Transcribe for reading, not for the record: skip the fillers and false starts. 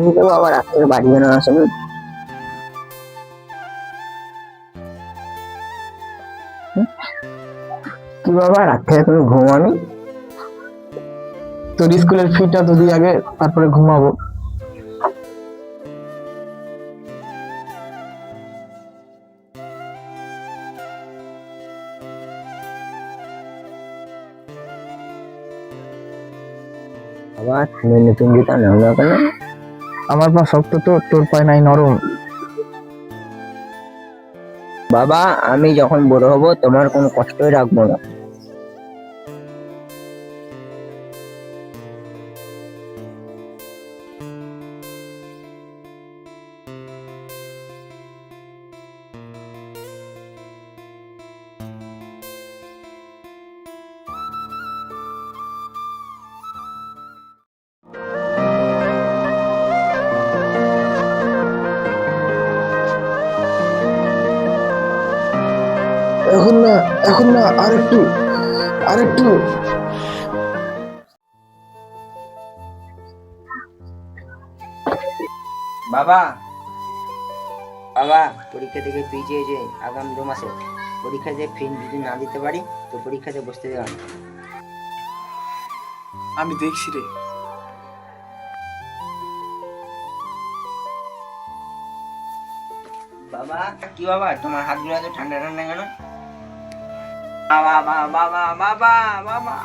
তুমি তো বাবা রাত থেকে বাড়ি বেরোনো আসেনি। কি বাবা রাত থেকে তুমি ঘুমানি? তোর স্কুলের ফিটা তো দিই আগে, তারপরে ঘুমাবো। বাবা তুমি নতুন জুতা নাও না কেন? আমার পা শক্ত তো, তোর পায়ে নাই নরম। বাবা আমি যখন বড় হব তোমার কোনো কষ্টই রাখবো না। এখন না, এখন না, আরেকটু, আরেকটু। বাবা, বাবা পরীক্ষা থেকে পিছিয়েছে আগামী 2 মাসে। পরীক্ষাতে ফি যদি না দিতে পারি তো পরীক্ষাতে বসতে দেওয়া না। আমি দেখছি রে। বাবা কি বাবা তোমার হাতগুলো এত ঠান্ডা ঠান্ডা কেন? বাবা বাবা বাবা বাবা বাবা